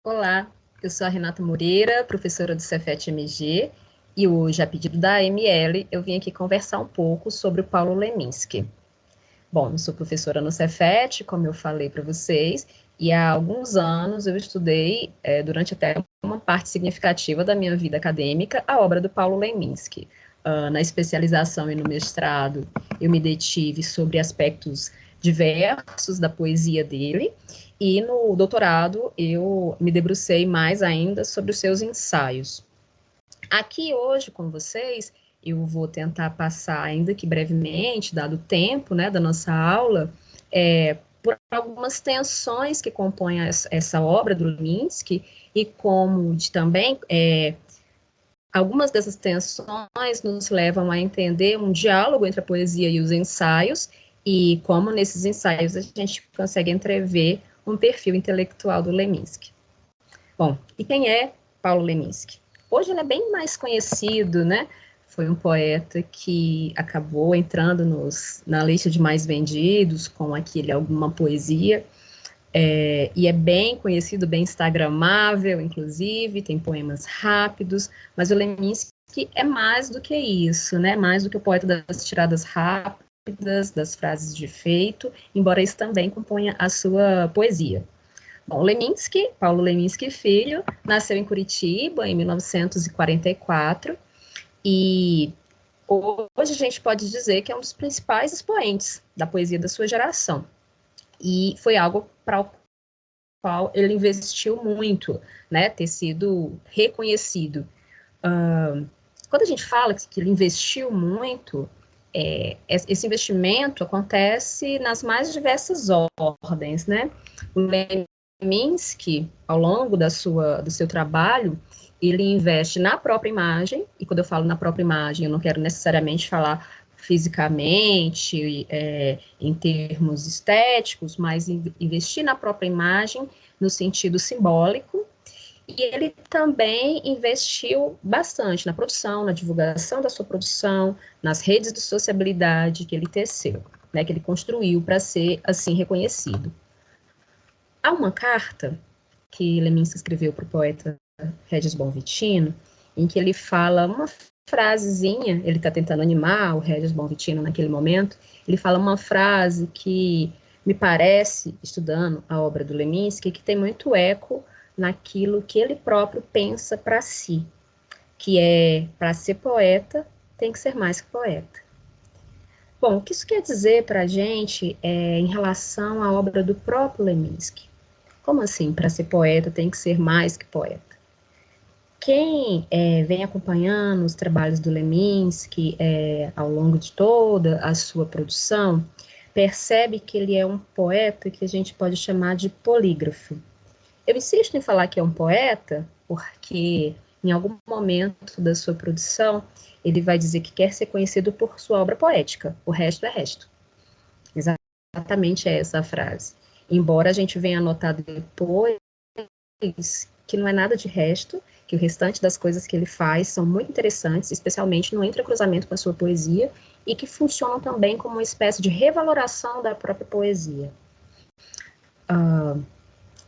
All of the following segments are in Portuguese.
Olá, eu sou a Renata Moreira, professora do Cefet-MG, e hoje, a pedido da AML, eu vim aqui conversar um pouco sobre o Paulo Leminski. Bom, eu sou professora no Cefet, como eu falei para vocês, e há alguns anos eu estudei, durante até uma parte significativa da minha vida acadêmica, a obra do Paulo Leminski. Na especialização e no mestrado, eu me detive sobre aspectos diversos da poesia dele, e no doutorado eu me debrucei mais ainda sobre os seus ensaios. Aqui hoje com vocês, eu vou tentar passar, ainda que brevemente, dado o tempo, né, da nossa aula, por algumas tensões que compõem essa obra do Leminski, e como também algumas dessas tensões nos levam a entender um diálogo entre a poesia e os ensaios, e como nesses ensaios a gente consegue entrever um perfil intelectual do Leminski. Bom, e quem é Paulo Leminski? Hoje ele é bem mais conhecido, né? Foi um poeta que acabou entrando na lista de mais vendidos com aquele Alguma Poesia, e é bem conhecido, bem instagramável, inclusive, tem poemas rápidos, mas o Leminski é mais do que isso, né? Mais do que o poeta das tiradas rápidas, das frases de efeito, embora isso também componha a sua poesia. Bom, Leminski, Paulo Leminski Filho, nasceu em Curitiba em 1944 e hoje a gente pode dizer que é um dos principais expoentes da poesia da sua geração. E foi algo para o qual ele investiu muito, né, ter sido reconhecido. Quando a gente fala que ele investiu muito, esse investimento acontece nas mais diversas ordens, né? O Leminski, ao longo do seu trabalho, ele investe na própria imagem, e quando eu falo na própria imagem, eu não quero necessariamente falar fisicamente, em termos estéticos, mas investir na própria imagem no sentido simbólico, e ele também investiu bastante na produção, na divulgação da sua produção, nas redes de sociabilidade que ele teceu, né, que ele construiu para ser assim reconhecido. Há uma carta que Leminski escreveu para o poeta Regis Bonvitino, em que ele fala uma frasezinha, ele está tentando animar o Regis Bonvitino naquele momento, ele fala uma frase que me parece, estudando a obra do Leminski, que tem muito eco naquilo que ele próprio pensa para si, que é, para ser poeta, tem que ser mais que poeta. Bom, o que isso quer dizer para a gente em relação à obra do próprio Leminski? Como assim, para ser poeta tem que ser mais que poeta? Quem vem acompanhando os trabalhos do Leminski ao longo de toda a sua produção, percebe que ele é um poeta que a gente pode chamar de polígrafo. Eu insisto em falar que é um poeta, porque em algum momento da sua produção, ele vai dizer que quer ser conhecido por sua obra poética, o resto é resto. Exatamente essa a frase. Embora a gente venha anotar depois que não é nada de resto, que o restante das coisas que ele faz são muito interessantes, especialmente no entrecruzamento com a sua poesia, e que funcionam também como uma espécie de revaloração da própria poesia.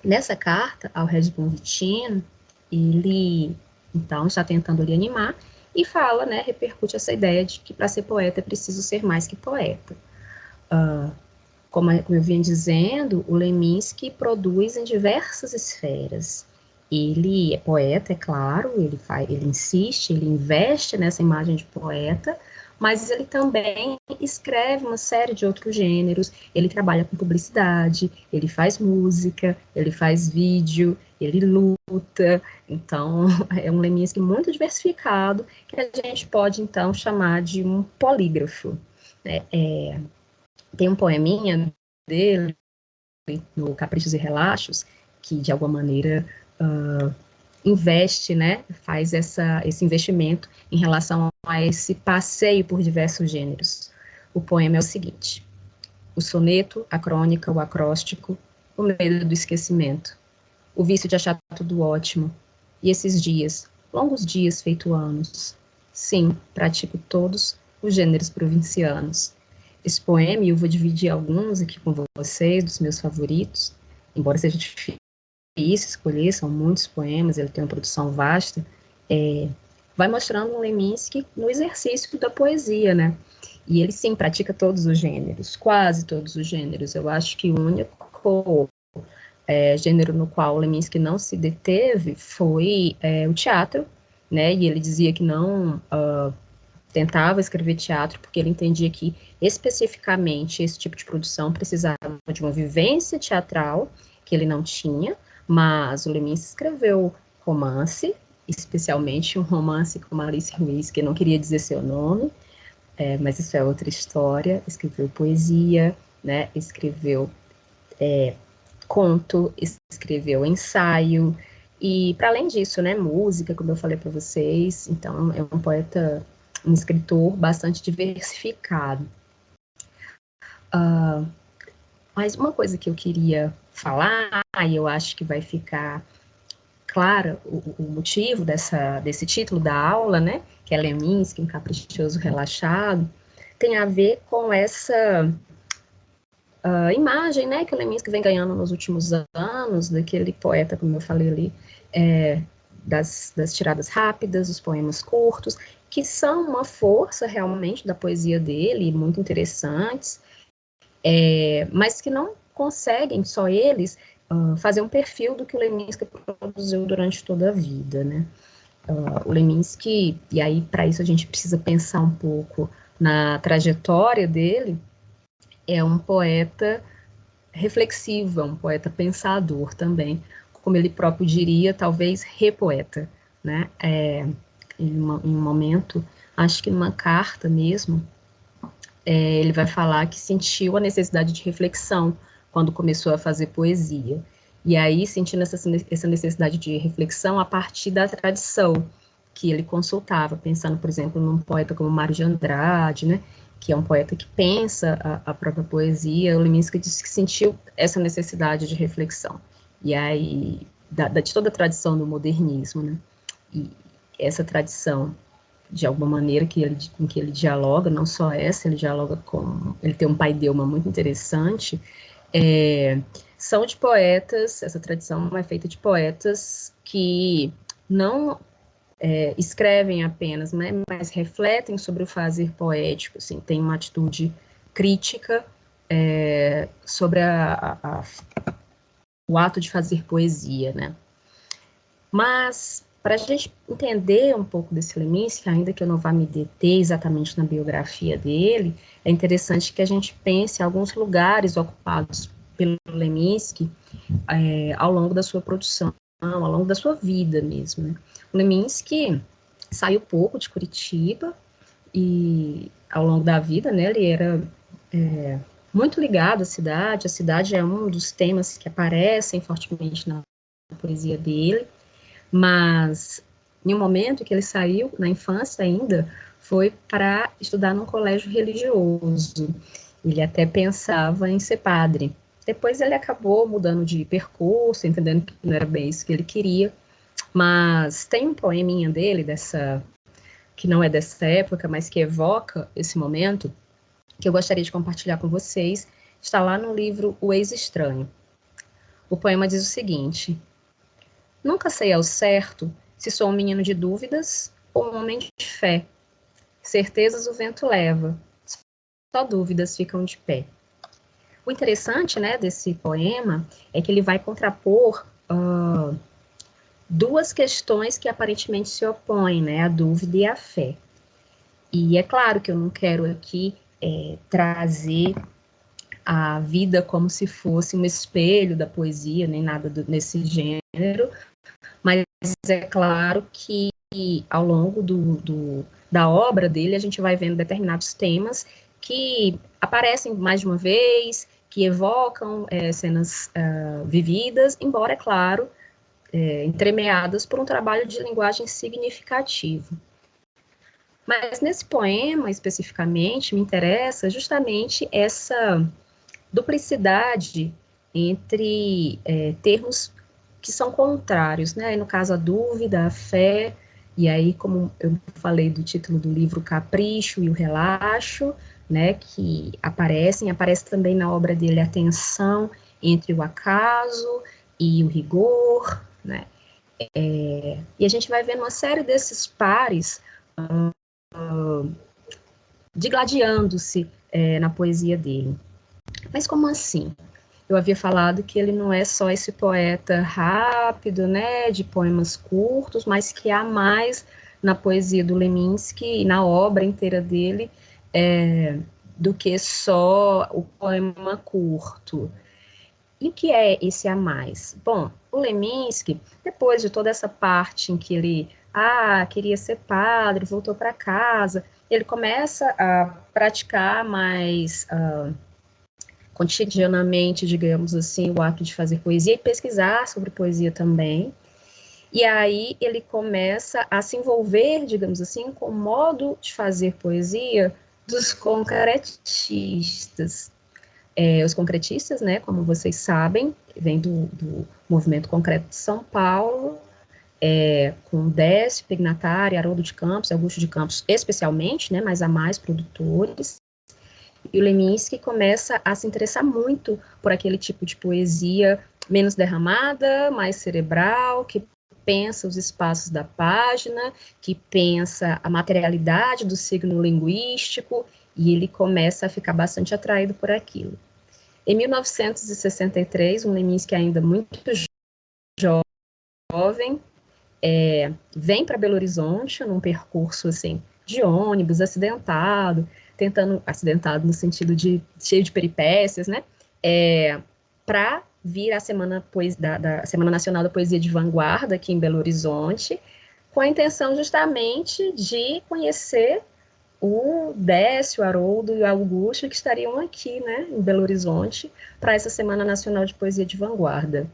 Nessa carta ao Regis Bonvitino, ele, então, está tentando lhe animar e fala, né, repercute essa ideia de que para ser poeta é preciso ser mais que poeta. Como eu vinha dizendo, o Leminski produz em diversas esferas. Ele é poeta, é claro, ele insiste, ele investe nessa imagem de poeta, mas ele também escreve uma série de outros gêneros, ele trabalha com publicidade, ele faz música, ele faz vídeo, ele luta, então é um Leminski muito diversificado, que a gente pode então chamar de um polígrafo, né? Tem um poeminha dele, no Caprichos e Relaxos, que de alguma maneira investe, né, faz esse investimento em relação a esse passeio por diversos gêneros. O poema é o seguinte: o soneto, a crônica, o acróstico, o medo do esquecimento, o vício de achar tudo ótimo, e esses dias, longos dias feito anos. Sim, pratico todos os gêneros provincianos. Esse poema, e eu vou dividir alguns aqui com vocês, dos meus favoritos, embora seja difícil difícil escolher, são muitos poemas, ele tem uma produção vasta, vai mostrando um Leminski no exercício da poesia, né? E ele, sim, pratica todos os gêneros, quase todos os gêneros. Eu acho que o único gênero no qual o Leminski não se deteve foi o teatro, né? E ele dizia que não tentava escrever teatro porque ele entendia que, especificamente, esse tipo de produção precisava de uma vivência teatral que ele não tinha, mas o Leminski escreveu romance, especialmente um romance com Alice Ruiz, que eu não queria dizer seu nome, mas isso é outra história. Escreveu poesia, né? Escreveu conto, escreveu ensaio, e para além disso, né, música, como eu falei para vocês. Então é um poeta, um escritor bastante diversificado. Mas uma coisa que eu queria falar, e eu acho que vai ficar clara o motivo desse título da aula, né, que é Leminski, um caprichoso relaxado, tem a ver com essa imagem, né, que o Leminski vem ganhando nos últimos anos, daquele poeta, como eu falei ali, das tiradas rápidas, os poemas curtos, que são uma força realmente da poesia dele, muito interessantes, mas que não conseguem, só eles, fazer um perfil do que o Leminski produziu durante toda a vida, né. O Leminski, e aí para isso a gente precisa pensar um pouco na trajetória dele, é um poeta reflexivo, é um poeta pensador também, como ele próprio diria, talvez repoeta, né? Em um momento, acho que numa carta mesmo, ele vai falar que sentiu a necessidade de reflexão quando começou a fazer poesia. E aí, sentindo essa necessidade de reflexão a partir da tradição que ele consultava, pensando, por exemplo, num poeta como Mário de Andrade, né, que é um poeta que pensa a própria poesia. O Leminski disse que sentiu essa necessidade de reflexão. E aí, de toda a tradição do modernismo, né, e essa tradição, de alguma maneira, com que ele dialoga, não só essa, ele dialoga com... Ele tem um paideuma muito interessante, são de poetas, essa tradição é feita de poetas que não escrevem apenas, né, mas refletem sobre o fazer poético, assim, tem uma atitude crítica sobre o ato de fazer poesia, né. Mas, para a gente entender um pouco desse Leminski, ainda que eu não vá me deter exatamente na biografia dele, é interessante que a gente pense em alguns lugares ocupados pelo Leminski ao longo da sua produção, ao longo da sua vida mesmo, né. O Leminski saiu pouco de Curitiba e, ao longo da vida, né, ele era muito ligado à cidade. A cidade é um dos temas que aparecem fortemente na poesia dele, mas em um momento que ele saiu, na infância ainda, foi para estudar num colégio religioso. Ele até pensava em ser padre. Depois ele acabou mudando de percurso, entendendo que não era bem isso que ele queria, mas tem um poeminha dele, que não é dessa época, mas que evoca esse momento, que eu gostaria de compartilhar com vocês. Está lá no livro O Ex-Estranho. O poema diz o seguinte: nunca sei ao certo se sou um menino de dúvidas ou um homem de fé. Certezas o vento leva, só dúvidas ficam de pé. O interessante, né, desse poema é que ele vai contrapor duas questões que aparentemente se opõem, né, a dúvida e a fé. E é claro que eu não quero aqui trazer a vida como se fosse um espelho da poesia, nem nada nesse gênero, mas é claro que ao longo da obra dele a gente vai vendo determinados temas que aparecem mais de uma vez, que evocam cenas vividas, embora, é claro, entremeadas por um trabalho de linguagem significativo. Mas nesse poema, especificamente, me interessa justamente essa duplicidade entre termos que são contrários, né? No caso, a dúvida, a fé, e aí, como eu falei do título do livro, o capricho e o relaxo, né? Que aparece também na obra dele a tensão entre o acaso e o rigor, né? E a gente vai vendo uma série desses pares digladiando-se na poesia dele. Mas como assim? Eu havia falado que ele não é só esse poeta rápido, né, de poemas curtos, mas que há mais na poesia do Leminski e na obra inteira dele do que só o poema curto. E o que é esse a mais? Bom, o Leminski, depois de toda essa parte em que ele queria ser padre, voltou para casa, ele começa a praticar mais cotidianamente, digamos assim, o ato de fazer poesia e pesquisar sobre poesia também. E aí ele começa a se envolver, digamos assim, com o modo de fazer poesia dos concretistas. Os concretistas, né, como vocês sabem, vem do movimento concreto de São Paulo, com Décio, Pignatari, Haroldo de Campos, Augusto de Campos, especialmente, né, mas há mais produtores. E o Leminski começa a se interessar muito por aquele tipo de poesia menos derramada, mais cerebral, que pensa os espaços da página, que pensa a materialidade do signo linguístico, e ele começa a ficar bastante atraído por aquilo. Em 1963, um Leminski ainda muito jovem, vem para Belo Horizonte num percurso assim de ônibus, acidentado no sentido de cheio de peripécias, né? Para vir à da Semana Nacional da Poesia de Vanguarda aqui em Belo Horizonte, com a intenção justamente de conhecer o Décio, o Haroldo e o Augusto, que estariam aqui, né, em Belo Horizonte, para essa Semana Nacional de Poesia de Vanguarda.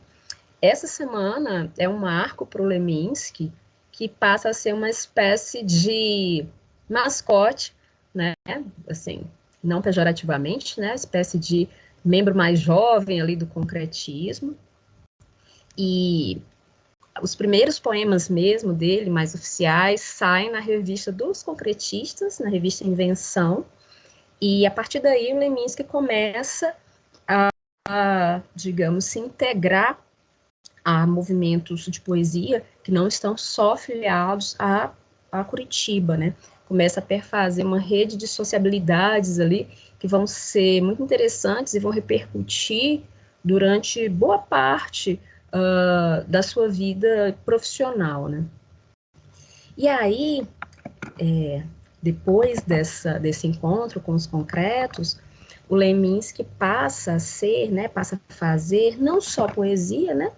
Essa semana é um marco para o Leminski, que passa a ser uma espécie de mascote, né, assim, não pejorativamente, né, espécie de membro mais jovem ali do concretismo, e os primeiros poemas mesmo dele, mais oficiais, saem na revista dos concretistas, na revista Invenção, e a partir daí o Leminski começa digamos, se integrar a movimentos de poesia que não estão só filiados a Curitiba, né? Começa a perfazer uma rede de sociabilidades ali que vão ser muito interessantes e vão repercutir durante boa parte da sua vida profissional, né? E aí, depois desse encontro com os concretos, o Leminski passa a ser, né, passa a fazer não só poesia, né,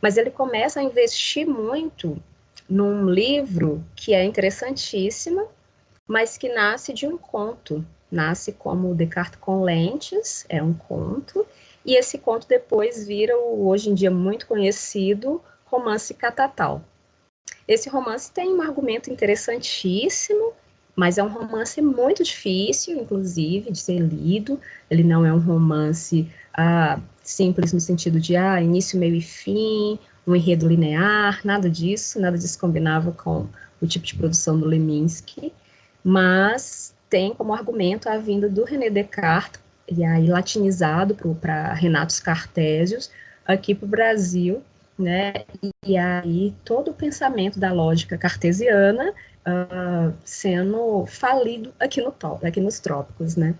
mas ele começa a investir muito num livro que é interessantíssimo, mas que nasce de um conto. Nasce como Descartes com lentes, é um conto, e esse conto depois vira o hoje em dia muito conhecido romance Catatal. Esse romance tem um argumento interessantíssimo, mas é um romance muito difícil, inclusive, de ser lido. Ele não é um romance simples no sentido de início, meio e fim, um enredo linear, nada disso combinava com o tipo de produção do Leminski, mas tem como argumento a vinda do René Descartes, e aí latinizado para Renatos Cartésios, aqui para o Brasil, né? E aí todo o pensamento da lógica cartesiana sendo falido aqui nos trópicos, né?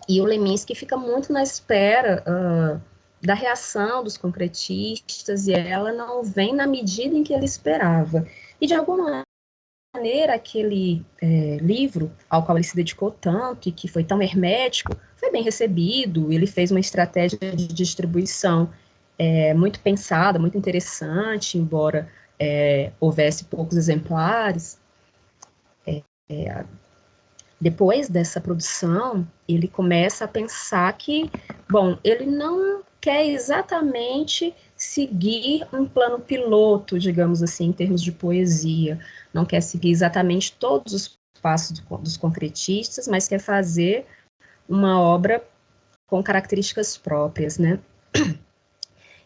E o Leminski fica muito na espera da reação dos concretistas, e ela não vem na medida em que ele esperava. E de alguma maneira, aquele livro ao qual ele se dedicou tanto e que foi tão hermético, foi bem recebido. Ele fez uma estratégia de distribuição muito pensada, muito interessante, embora houvesse poucos exemplares. Depois dessa produção, ele começa a pensar que, bom, ele não quer exatamente seguir um plano piloto, digamos assim, em termos de poesia, não quer seguir exatamente todos os passos dos concretistas, mas quer fazer uma obra com características próprias, né?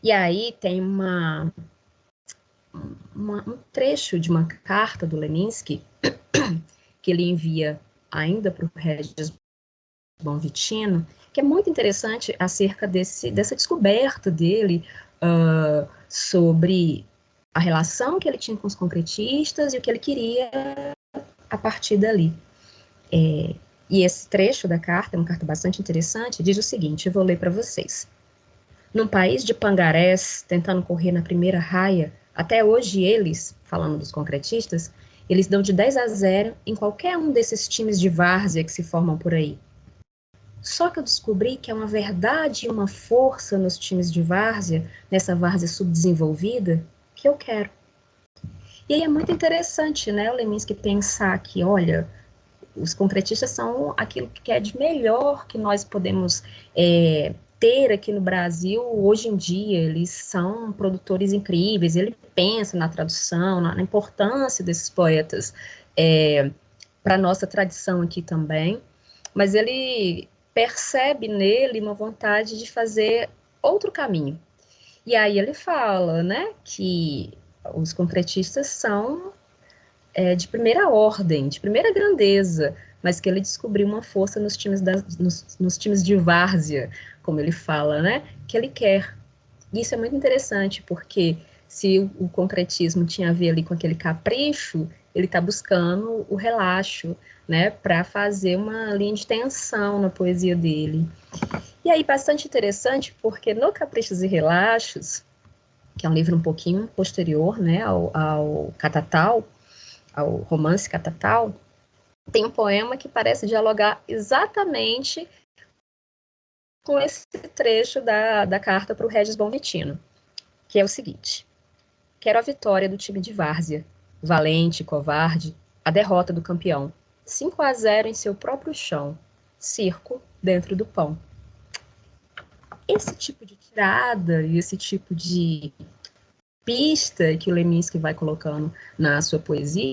E aí tem um trecho de uma carta do Leminski que ele envia ainda para o Regis Bonvitino, que é muito interessante acerca dessa descoberta dele sobre a relação que ele tinha com os concretistas e o que ele queria a partir dali. E esse trecho da carta, é uma carta bastante interessante, diz o seguinte, eu vou ler para vocês. Num país de pangarés, tentando correr na primeira raia, até hoje eles, falando dos concretistas, eles dão de 10-0 em qualquer um desses times de várzea que se formam por aí. Só que eu descobri que é uma verdade e uma força nos times de várzea, nessa várzea subdesenvolvida, que eu quero. E aí é muito interessante, né, o Leminski pensar que, olha, os concretistas são aquilo que é de melhor que nós podemos ter aqui no Brasil hoje em dia. Eles são produtores incríveis, ele pensa na tradução, na importância desses poetas para a nossa tradição aqui também, mas ele percebe nele uma vontade de fazer outro caminho. E aí ele fala, né, que os concretistas são de primeira ordem, de primeira grandeza, mas que ele descobriu uma força nos times, nos times de várzea, como ele fala, né, que ele quer. E isso é muito interessante, porque se o concretismo tinha a ver ali com aquele capricho, ele está buscando o relaxo, né, para fazer uma linha de tensão na poesia dele. E aí, bastante interessante, porque no Caprichos e Relaxos, que é um livro um pouquinho posterior, né, ao Catatal, ao romance Catatal, tem um poema que parece dialogar exatamente com esse trecho da carta para o Regis Bonvitino, que é o seguinte: quero a vitória do time de várzea, valente, covarde, a derrota do campeão, 5-0 em seu próprio chão, circo dentro do pão. Esse tipo de tirada e esse tipo de pista que o Leminski vai colocando na sua poesia,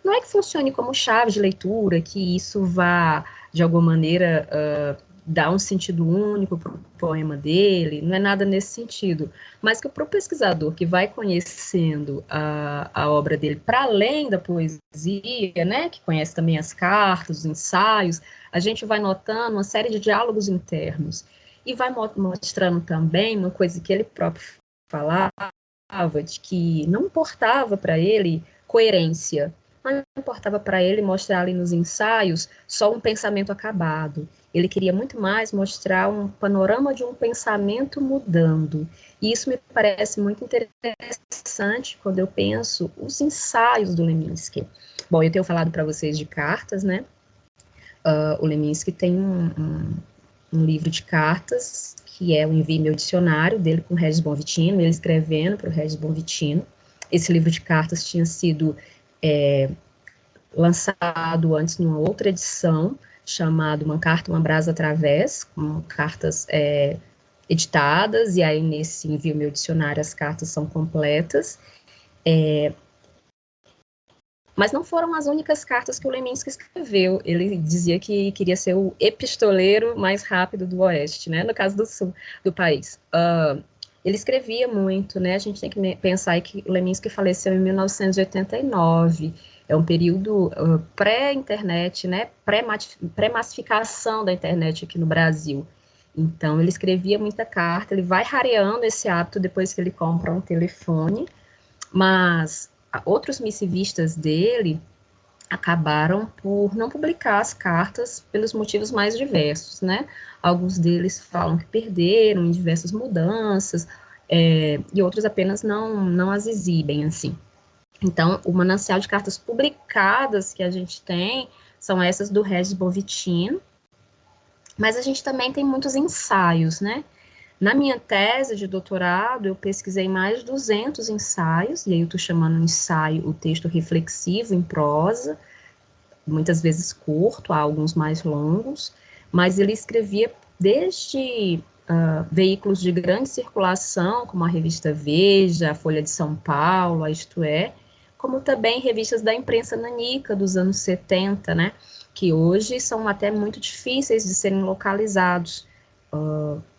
não é que funcione como chave de leitura, que isso vá, de alguma maneira, dar um sentido único para o poema dele, não é nada nesse sentido, mas que para o pesquisador que vai conhecendo a obra dele para além da poesia, né, que conhece também as cartas, os ensaios, a gente vai notando uma série de diálogos internos, e vai mostrando também uma coisa que ele próprio falava, de que não importava para ele coerência, não importava para ele mostrar ali nos ensaios só um pensamento acabado. Ele queria muito mais mostrar um panorama de um pensamento mudando. E isso me parece muito interessante quando eu penso os ensaios do Leminski. Bom, eu tenho falado para vocês de cartas, né? O Leminski tem um livro de cartas, que é o Envie Meu Dicionário, dele com o Regis Bonvitino, ele escrevendo para o Regis Bonvitino. Esse livro de cartas tinha sido lançado antes em uma outra edição, chamado Uma Carta, Uma Brasa Através, com cartas editadas, e aí nesse Envie Meu Dicionário as cartas são completas. Mas não foram as únicas cartas que o Leminski escreveu. Ele dizia que queria ser o epistoleiro mais rápido do Oeste, né? No caso do Sul do país. Ele escrevia muito, né? A gente tem que pensar que o Leminski faleceu em 1989. É um período pré-internet, né? Pré-massificação da internet aqui no Brasil. Então, ele escrevia muita carta, ele vai rareando esse hábito depois que ele compra um telefone, mas outros missivistas dele acabaram por não publicar as cartas pelos motivos mais diversos, né? Alguns deles falam que perderam em diversas mudanças, e outros apenas não as exibem, assim. Então, o manancial de cartas publicadas que a gente tem são essas do Regis Bonvitino, mas a gente também tem muitos ensaios, né? Na minha tese de doutorado, eu pesquisei mais de 200 ensaios, e aí eu estou chamando ensaio o texto reflexivo em prosa, muitas vezes curto, há alguns mais longos, mas ele escrevia desde veículos de grande circulação, como a revista Veja, a Folha de São Paulo, a Isto É, como também revistas da imprensa nanica dos anos 70, né, que hoje são até muito difíceis de serem localizados,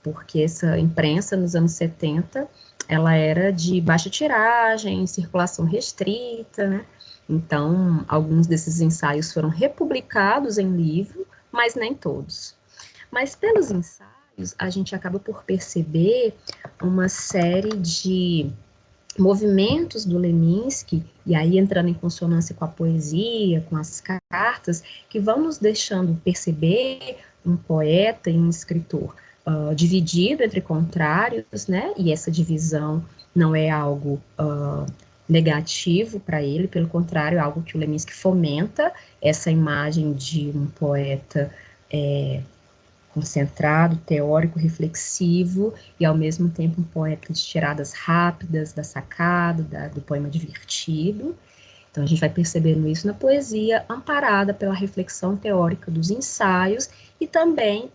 porque essa imprensa nos anos 70, ela era de baixa tiragem, circulação restrita, né? Então, alguns desses ensaios foram republicados em livro, mas nem todos. Mas pelos ensaios, a gente acaba por perceber uma série de movimentos do Leminski, e aí entrando em consonância com a poesia, com as cartas, que vão nos deixando perceber um poeta e um escritor dividido entre contrários, né? E essa divisão não é algo negativo para ele, pelo contrário, é algo que o Leminski fomenta, essa imagem de um poeta concentrado, teórico, reflexivo, e ao mesmo tempo um poeta de tiradas rápidas, da sacada, do poema divertido. Então a gente vai percebendo isso na poesia, amparada pela reflexão teórica dos ensaios, e também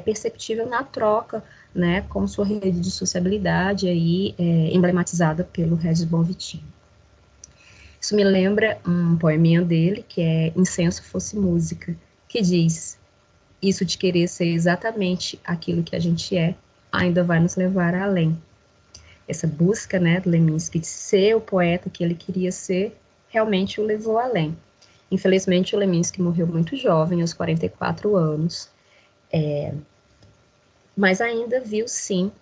perceptível na troca, né, com sua rede de sociabilidade, aí, emblematizada pelo Regis Bonvitino. Isso me lembra um poeminha dele, que é Incenso Fosse Música, que diz: isso de querer ser exatamente aquilo que a gente é, ainda vai nos levar além. Essa busca, né, do Leminski de ser o poeta que ele queria ser, realmente o levou além. Infelizmente, o Leminski morreu muito jovem, aos 44 anos, mas ainda viu, sim,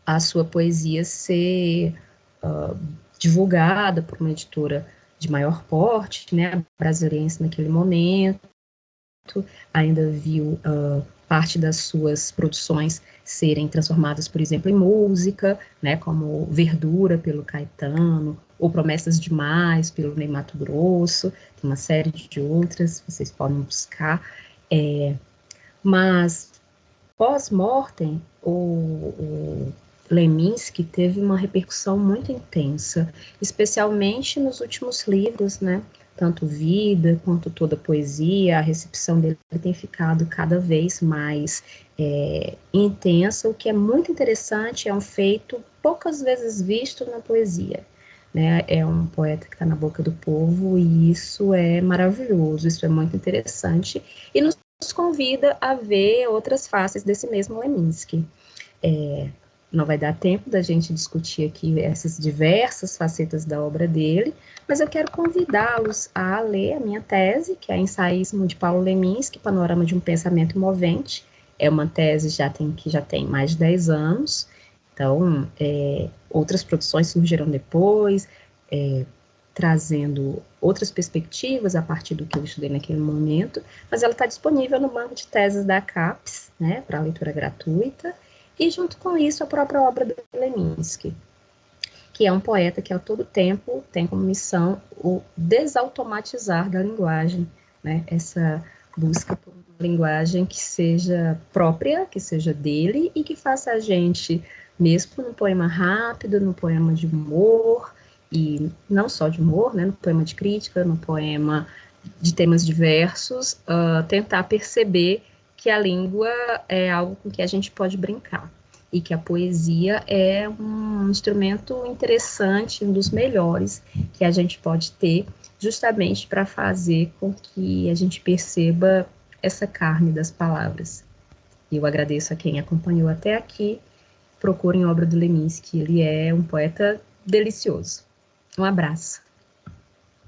a sua poesia ser divulgada por uma editora de maior porte, né, brasileira naquele momento, ainda viu parte das suas produções serem transformadas, por exemplo, em música, né, como Verdura, pelo Caetano, ou Promessas Demais, pelo Ney Matogrosso, tem uma série de outras, vocês podem buscar, mas pós-mortem, o Leminski teve uma repercussão muito intensa, especialmente nos últimos livros, né? Tanto Vida quanto toda a poesia, a recepção dele tem ficado cada vez mais intensa, o que é muito interessante, é um feito poucas vezes visto na poesia. Né? É um poeta que está na boca do povo e isso é maravilhoso, isso é muito interessante e nos convida a ver outras faces desse mesmo Leminski. Não vai dar tempo da gente discutir aqui essas diversas facetas da obra dele, mas eu quero convidá-los a ler a minha tese, que é Ensaísmo de Paulo Leminski, Panorama de um Pensamento Movente. É uma tese que já tem mais de 10 anos, então outras produções surgiram depois, trazendo outras perspectivas a partir do que eu estudei naquele momento, mas ela está disponível no banco de teses da CAPES, né, para leitura gratuita, e junto com isso a própria obra do Leminski, que é um poeta que a todo tempo tem como missão o desautomatizar da linguagem, né, essa busca por uma linguagem que seja própria, que seja dele e que faça a gente, mesmo no poema rápido, no poema de humor, e não só de humor, né, no poema de crítica, no poema de temas diversos, tentar perceber que a língua é algo com que a gente pode brincar e que a poesia é um instrumento interessante, um dos melhores que a gente pode ter, justamente para fazer com que a gente perceba essa carne das palavras. Eu agradeço a quem acompanhou até aqui. Procurem a obra do Leminski, ele é um poeta delicioso. Um abraço.